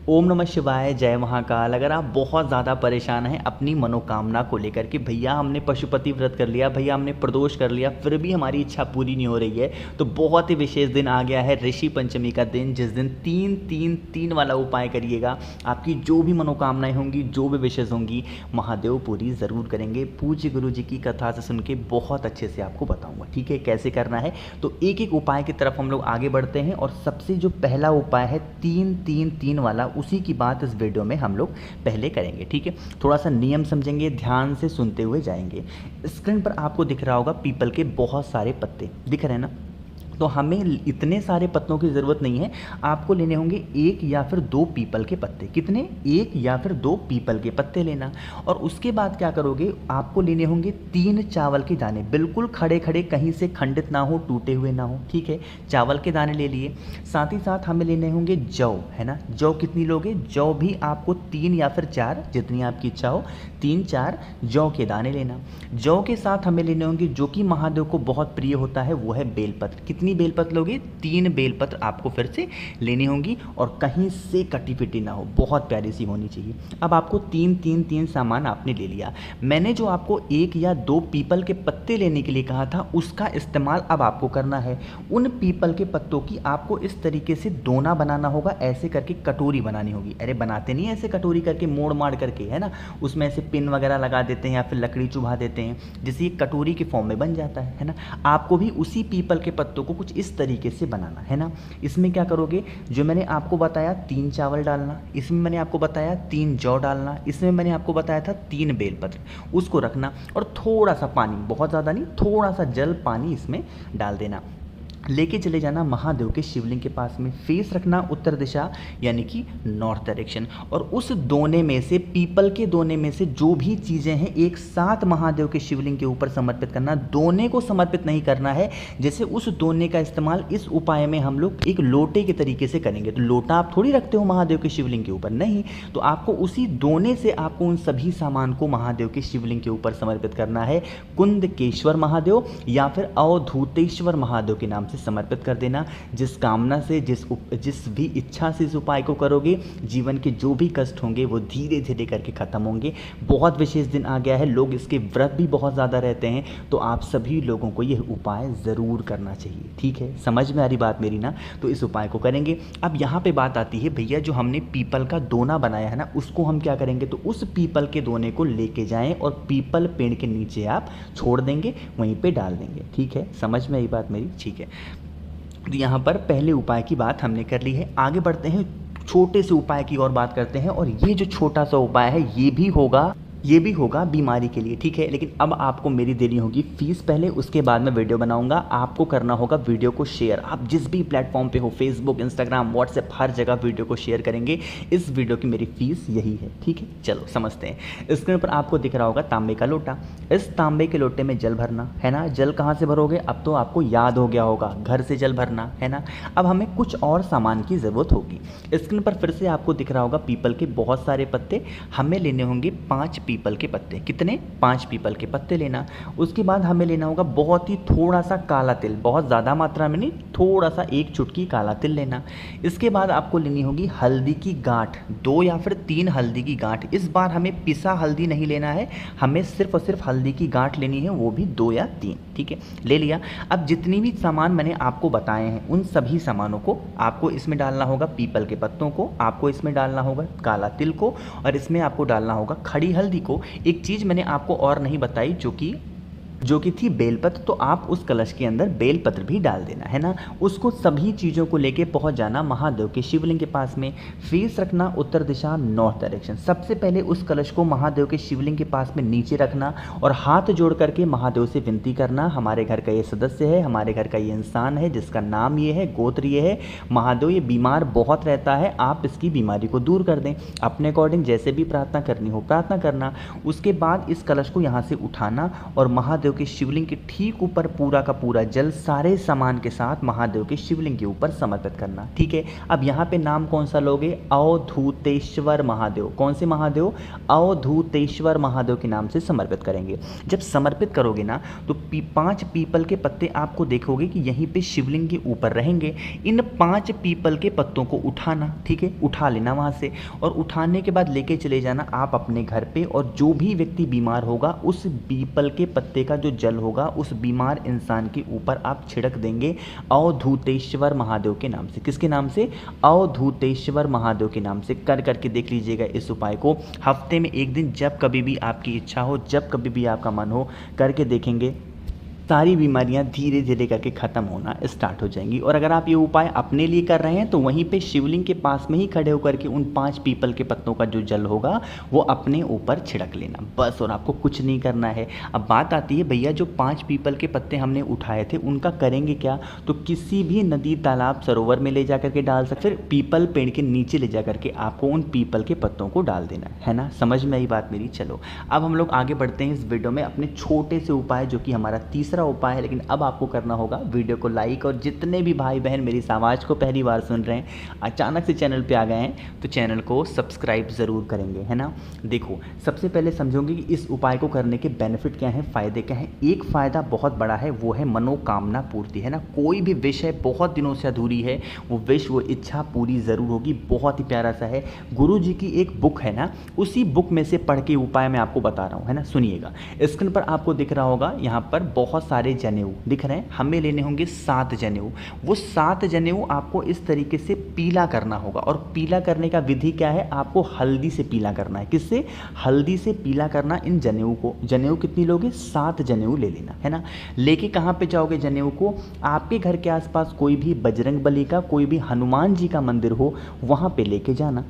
ओम नमः शिवाय, जय महाकाल। अगर आप बहुत ज़्यादा परेशान हैं अपनी मनोकामना को लेकर कि भैया हमने पशुपति व्रत कर लिया, भैया हमने प्रदोष कर लिया, फिर भी हमारी इच्छा पूरी नहीं हो रही है, तो बहुत ही विशेष दिन आ गया है ऋषि पंचमी का दिन, जिस दिन 3-3-3 वाला उपाय करिएगा। आपकी जो भी मनोकामनाएं होंगी, जो भी विशेष होंगी, महादेव पूरी ज़रूर करेंगे। पूज्य गुरु जी की कथा से सुन के बहुत अच्छे से आपको बताऊँगा, ठीक है, कैसे करना है। तो एक एक उपाय की तरफ हम लोग आगे बढ़ते हैं और सबसे जो पहला उपाय है 3-3-3 वाला, उसी की बात इस वीडियो में हम लोग पहले करेंगे, ठीक है। थोड़ा सा नियम समझेंगे, ध्यान से सुनते हुए जाएंगे। स्क्रीन पर आपको दिख रहा होगा पीपल के बहुत सारे पत्ते दिख रहे हैं ना। तो हमें इतने सारे पत्तों की ज़रूरत नहीं है, आपको लेने होंगे 1 या फिर 2 पीपल के पत्ते। कितने? 1 या फिर 2 पीपल के पत्ते लेना। और उसके बाद क्या करोगे, आपको लेने होंगे 3 चावल के दाने, बिल्कुल खड़े खड़े, कहीं से खंडित ना हो, टूटे हुए ना हो, ठीक है। चावल के दाने ले लिए। साथ ही साथ हमें लेने होंगे जौ, है ना। जौ कितनी लोगे? जौ भी आपको 3 या फिर 4, जितनी आपकी इच्छा हो, 3-4 जौ के दाने लेना। जौ के साथ हमें लेने होंगे, जो कि महादेव को बहुत प्रिय होता है, वो है बेलपत्र। कितनी बेलपत्र लोगे? 3 बेलपत्र आपको फिर से लेनी होंगी और कहीं से कटी पिटी ना हो, बहुत प्यारी सी होनी चाहिए। अब आपको 3-3-3 सामान आपने ले लिया। मैंने जो आपको 1 या 2 पीपल के पत्ते लेने के लिए कहा था, उसका इस्तेमाल अब आपको करना है। उन पीपल के पत्तों की आपको इस तरीके से दोना बनाना होगा, ऐसे करके कटोरी बनानी होगी। अरे बनाते नहीं ऐसे कटोरी करके, मोड़ माड़ करके, है ना, उसमें ऐसे पिन वगैरह लगा देते हैं या फिर लकड़ी चुभा देते हैं, जिससे ये कटोरी के फॉर्म में बन जाता है ना। आपको भी उसी पीपल के पत्तों को कुछ इस तरीके से बनाना है ना। इसमें क्या करोगे, जो मैंने आपको बताया 3 चावल डालना, इसमें मैंने आपको बताया 3 जौ डालना, इसमें मैंने आपको बताया था 3 बेलपत्र, उसको रखना और थोड़ा सा पानी, बहुत ज़्यादा नहीं, थोड़ा सा जल पानी इसमें डाल देना। लेके चले जाना महादेव के शिवलिंग के पास में। फेस रखना उत्तर दिशा, यानी कि नॉर्थ डायरेक्शन। और उस दोने में से, पीपल के दोने में से जो भी चीज़ें हैं, एक साथ महादेव के शिवलिंग के ऊपर समर्पित करना। दोने को समर्पित नहीं करना है। जैसे उस दोने का इस्तेमाल इस उपाय में हम लोग एक लोटे के तरीके से करेंगे। तो लोटा आप थोड़ी रखते हो महादेव के शिवलिंग के ऊपर, नहीं। तो आपको उसी दोने से आपको उन सभी सामान को महादेव के शिवलिंग के ऊपर समर्पित करना है। कुंदकेश्वर महादेव या फिर अवधूतेश्वर महादेव के नाम से समर्पित कर देना। जिस कामना से, जिस भी इच्छा से इस उपाय को करोगे, जीवन के जो भी कष्ट होंगे वो धीरे धीरे करके खत्म होंगे। बहुत विशेष दिन आ गया है, लोग इसके व्रत भी बहुत ज़्यादा रहते हैं, तो आप सभी लोगों को यह उपाय ज़रूर करना चाहिए, ठीक है। समझ में आ रही बात मेरी ना? तो इस उपाय को करेंगे। अब यहाँ पे बात आती है, भैया जो हमने पीपल का दोना बनाया है ना, उसको हम क्या करेंगे, तो उस पीपल के दोने को लेके जाएं और पीपल पेड़ के नीचे आप छोड़ देंगे, वहीं पे डाल देंगे, ठीक है। समझ में आई बात मेरी? ठीक है। तो यहाँ पर पहले उपाय की बात हमने कर ली है। आगे बढ़ते हैं, छोटे से उपाय की और बात करते हैं। और ये जो छोटा सा उपाय है, ये भी होगा बीमारी के लिए, ठीक है। लेकिन अब आपको मेरी देनी होगी फीस पहले, उसके बाद मैं वीडियो बनाऊंगा। आपको करना होगा वीडियो को शेयर। आप जिस भी प्लेटफॉर्म पे हो, फेसबुक, इंस्टाग्राम, व्हाट्सएप, हर जगह वीडियो को शेयर करेंगे। इस वीडियो की मेरी फीस यही है, ठीक है। चलो समझते हैं। स्क्रीन पर आपको दिख रहा होगा तांबे का लोटा। इस तांबे के लोटे में जल भरना है ना। जल कहाँ से भरोगे, अब तो आपको याद हो गया होगा, घर से जल भरना है ना। अब हमें कुछ और सामान की ज़रूरत होगी। स्क्रीन पर फिर से आपको दिख रहा होगा पीपल के बहुत सारे पत्ते। हमें लेने होंगे 5 पीपल के पत्ते। कितने? 5 पीपल के पत्ते लेना। उसके बाद हमें लेना होगा बहुत ही थोड़ा सा काला तिल, बहुत ज़्यादा मात्रा में नहीं, थोड़ा सा 1 चुटकी काला तिल लेना। इसके बाद आपको लेनी होगी हल्दी की गांठ, 2 या फिर 3 हल्दी की गांठ। इस बार हमें पिसा हल्दी नहीं लेना है, हमें सिर्फ और सिर्फ हल्दी की गांठ लेनी है, वो भी 2 या 3, ठीक है। ले लिया। अब जितनी भी सामान मैंने आपको बताए हैं, उन सभी सामानों को आपको इसमें डालना होगा। पीपल के पत्तों को आपको इसमें डालना होगा, काला तिल को, और इसमें आपको डालना होगा खड़ी हल्दी को। एक चीज़ मैंने आपको और नहीं बताई, जो कि थी बेलपत्र। तो आप उस कलश के अंदर बेलपत्र भी डाल देना है ना। उसको सभी चीज़ों को लेके पहुंच जाना महादेव के शिवलिंग के पास में। फेस रखना उत्तर दिशा, नॉर्थ डायरेक्शन। सबसे पहले उस कलश को महादेव के शिवलिंग के पास में नीचे रखना और हाथ जोड़ करके महादेव से विनती करना, हमारे घर का ये सदस्य है, हमारे घर का ये इंसान है, जिसका नाम ये है, गोत्र ये है, महादेव ये बीमार बहुत रहता है, आप इसकी बीमारी को दूर कर दें। अपने अकॉर्डिंग जैसे भी प्रार्थना करनी हो प्रार्थना करना। उसके बाद इस कलश को यहाँ से उठाना और महादेव महादेव के शिवलिंग के ठीक ऊपर पूरा का पूरा जल सारे सामान के साथ महादेव के शिवलिंग के ऊपर समर्पित करना। ठीक है, अब यहाँ पे नाम कौन सा लोगे? अवधूतेश्वर महादेव। कौन से महादेव? अवधूतेश्वर महादेव के नाम से समर्पित करेंगे। जब समर्पित करोगे ना तो 5 पीपल के पत्ते आपको देखोगे कि यहीं पे शिवलिंग के ऊपर रहेंगे। इन 5 पीपल के पत्तों को उठाना, ठीक है, उठा लेना वहाँ से, और उठाने के बाद लेके चले जाना आप अपने घर पे, और जो भी व्यक्ति बीमार होगा उस पीपल के पत्ते का जो जल होगा उस बीमार इंसान के ऊपर आप छिड़क देंगे अवधूतेश्वर महादेव के नाम से। किसके नाम से? अवधूतेश्वर महादेव के नाम से। करके देख लीजिएगा इस उपाय को। हफ्ते में एक दिन, जब कभी भी आपकी इच्छा हो, जब कभी भी आपका मन हो, करके देखेंगे, सारी बीमारियां धीरे धीरे करके ख़त्म होना स्टार्ट हो जाएंगी। और अगर आप ये उपाय अपने लिए कर रहे हैं तो वहीं पे शिवलिंग के पास में ही खड़े होकर के उन 5 पीपल के पत्तों का जो जल होगा वो अपने ऊपर छिड़क लेना बस, और आपको कुछ नहीं करना है। अब बात आती है भैया जो 5 पीपल के पत्ते हमने उठाए थे उनका करेंगे क्या? तो किसी भी नदी, तालाब, सरोवर में ले जा करके डाल सकते, फिर पीपल पेड़ के नीचे ले जा करके आपको उन पीपल के पत्तों को डाल देना है ना। समझ में आई बात मेरी? चलो अब हम लोग आगे बढ़ते हैं इस वीडियो में अपने छोटे से उपाय, जो कि हमारा तीसरा उपाय है। लेकिन अब आपको करना होगा वीडियो को लाइक, और जितने भी भाई बहन मेरी इस आवाज़ को पहली बार सुन रहे हैं, अचानक से चैनल पे आ गए हैं, तो चैनल को सब्सक्राइब ज़रूर करेंगे, है ना। देखो सबसे पहले समझोगे कि इस उपाय को करने के बेनिफिट क्या हैं, फ़ायदे क्या हैं। एक फ़ायदा बहुत बड़ा है, वो है मनोकामना पूर्ति, है ना। कोई भी विश है बहुत दिनों से अधूरी है, वो विश, वो इच्छा पूरी ज़रूर होगी। बहुत ही प्यारा सा है, गुरु जी की एक बुक है ना, उसी बुक में से पढ़ के उपाय मैं आपको बता रहा हूँ, है ना। सुनिएगा, स्क्रीन पर आपको दिख रहा होगा, यहाँ पर बहुत सारे जनेऊ दिख रहे हैं। हमें लेने होंगे 7 जनेऊ। वो 7 जनेऊ आपको इस तरीके से पीला करना होगा, और पीला करने का विधि क्या है? आपको हल्दी से पीला करना है। किससे? हल्दी से पीला करना इन जनेऊ को। जनेऊ कितनी लोगे? 7 जनेऊ ले लेना, है ना। लेके कहाँ पे जाओगे जनेऊ को? आपके घर के आसपास कोई भी बजरंग बली का, कोई भी हनुमान जी का मंदिर हो, वहाँ पे लेके जाना।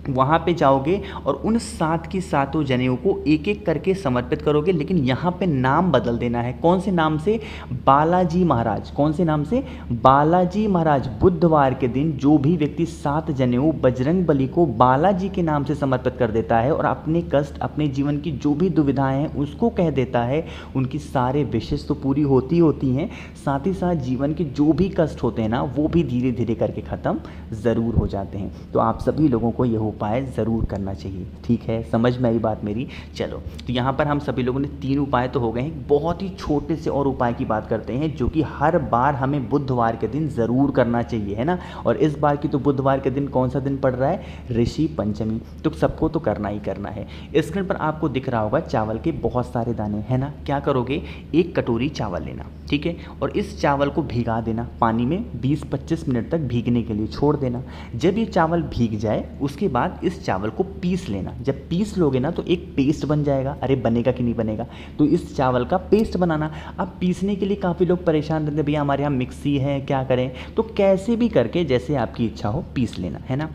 वहाँ पे जाओगे और उन 7 की 7 जनेऊ को एक एक करके समर्पित करोगे, लेकिन यहाँ पे नाम बदल देना है। कौन से नाम से? बालाजी महाराज। कौन से नाम से? बालाजी महाराज। बुधवार के दिन जो भी व्यक्ति 7 जनेऊ बजरंग बली को बालाजी के नाम से समर्पित कर देता है और अपने कष्ट, अपने जीवन की जो भी दुविधाएं हैं उसको कह देता है, उनकी सारे विशेष तो पूरी होती हैं, साथ ही साथ जीवन के जो भी कष्ट होते हैं ना वो भी धीरे धीरे करके ख़त्म ज़रूर हो जाते हैं। तो आप सभी लोगों को यह उपाय ज़रूर करना चाहिए, ठीक है। समझ में आई बात मेरी? चलो, तो यहाँ पर हम सभी लोगों ने 3 उपाय तो हो गए हैं। बहुत ही छोटे से और उपाय की बात करते हैं जो कि हर बार हमें बुधवार के दिन ज़रूर करना चाहिए, है ना। और इस बार की तो बुधवार के दिन कौन सा दिन पड़ रहा है? ऋषि पंचमी। तो सबको तो करना ही करना है। स्क्रीन पर आपको दिख रहा होगा चावल के बहुत सारे दाने, है ना। क्या करोगे? 1 कटोरी चावल लेना, ठीक है, और इस चावल को भिगा देना पानी में 20-25 मिनट तक भीगने के लिए छोड़ देना। जब ये चावल भीग जाए उसके बाद इस चावल को पीस लेना। जब पीस लोगे ना तो एक पेस्ट बन जाएगा। अरे बनेगा कि नहीं बनेगा? तो इस चावल का पेस्ट बनाना। अब पीसने के लिए काफ़ी लोग परेशान रहते हैं, भैया हमारे यहाँ मिक्सी है, क्या करें? तो कैसे भी करके जैसे आपकी इच्छा हो पीस लेना, है ना।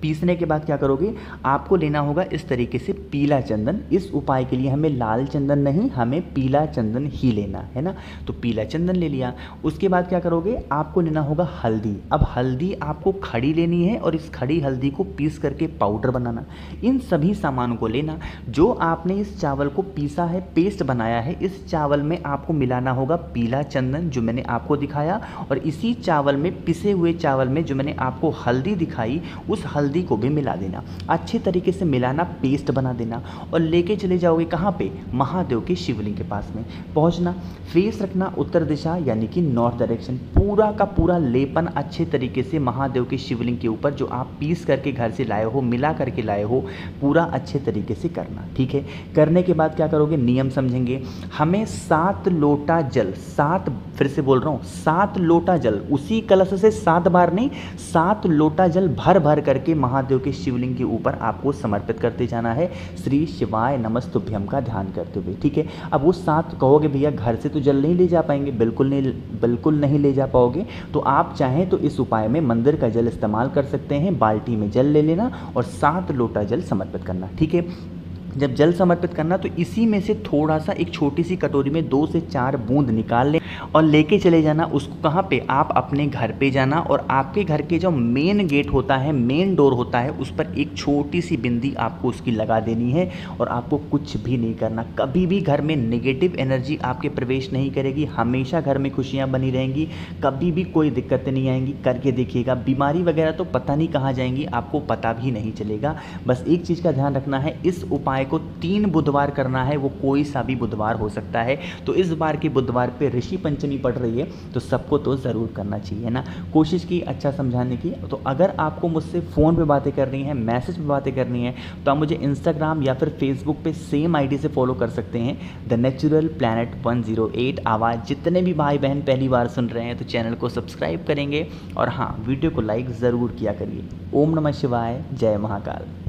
पीसने के बाद क्या करोगे? आपको लेना होगा इस तरीके से पीला चंदन। इस उपाय के लिए हमें लाल चंदन नहीं, हमें पीला चंदन ही लेना है ना। तो पीला चंदन ले लिया। उसके बाद क्या करोगे? आपको लेना होगा हल्दी। अब हल्दी आपको खड़ी लेनी है और इस खड़ी हल्दी को पीस करके पाउडर बनाना। इन सभी सामानों को लेना। जो आपने इस चावल को पीसा है, पेस्ट बनाया है, इस चावल में आपको मिलाना होगा पीला चंदन जो मैंने आपको दिखाया, और इसी चावल में, पिसे हुए चावल में जो मैंने आपको हल्दी दिखाई, उस हल्दी को भी मिला देना। अच्छे तरीके से मिलाना, पेस्ट बना देना, और लेके चले जाओगे कहाँ पे? महादेव के शिवलिंग के पास में पहुँचना। फेस रखना उत्तर दिशा यानी कि नॉर्थ डायरेक्शन। पूरा का पूरा लेपन अच्छे तरीके से महादेव के शिवलिंग के ऊपर जो आप पीस करके घर से लाए हो, मिला करके लाए हो, पूरा अच्छे तरीके से करना, ठीक है। करने के बाद क्या करोगे? नियम समझेंगे। हमें 7 लोटा जल, 7, फिर से बोल रहा हूँ, 7 लोटा जल, उसी कलश से 7 बार नहीं, 7 लोटा जल भर भर करके महादेव के शिवलिंग के ऊपर आपको समर्पित करते जाना है, श्री शिवाय नमस्तुभ्यम का ध्यान करते हुए, ठीक है। अब वो 7 कहोगे भैया घर से तो जल नहीं ले जा पाएंगे, बिल्कुल नहीं ले जा पाओगे। तो आप चाहें तो इस उपाय में मंदिर का जल इस्तेमाल कर सकते हैं। बाल्टी में जल ले लेना और 7 लोटा जल समर्पित करना, ठीक है। जब जल समर्पित करना तो इसी में से थोड़ा सा एक छोटी सी कटोरी में 2 से 4 बूंद निकाल लें और लेके चले जाना उसको। कहाँ पे? आप अपने घर पे जाना और आपके घर के जो मेन गेट होता है, मेन डोर होता है, उस पर एक छोटी सी बिंदी आपको उसकी लगा देनी है और आपको कुछ भी नहीं करना। कभी भी घर में नेगेटिव एनर्जी आपके प्रवेश नहीं करेगी, हमेशा घर में खुशियाँ बनी रहेंगी, कभी भी कोई दिक्कतें नहीं आएंगी। करके देखिएगा, बीमारी वगैरह तो पता नहीं कहाँ जाएंगी, आपको पता भी नहीं चलेगा। बस एक चीज़ का ध्यान रखना है, इस उपाय को 3 बुधवार करना है, वो कोई सा भी बुधवार हो सकता है। तो इस बार के बुधवार पे ऋषि पंचमी पड़ रही है तो सबको तो ज़रूर करना चाहिए ना। कोशिश की अच्छा समझाने की। तो अगर आपको मुझसे फ़ोन पे बातें करनी है, मैसेज पे बातें करनी है, तो आप मुझे इंस्टाग्राम या फिर फेसबुक पे सेम आईडी से फॉलो कर सकते हैं, द नेचुरल प्लैनेट 108 आवाज़। जितने भी भाई बहन पहली बार सुन रहे हैं तो चैनल को सब्सक्राइब करेंगे और हाँ, वीडियो को लाइक ज़रूर किया करिए। ओम नमः शिवाय, जय महाकाल।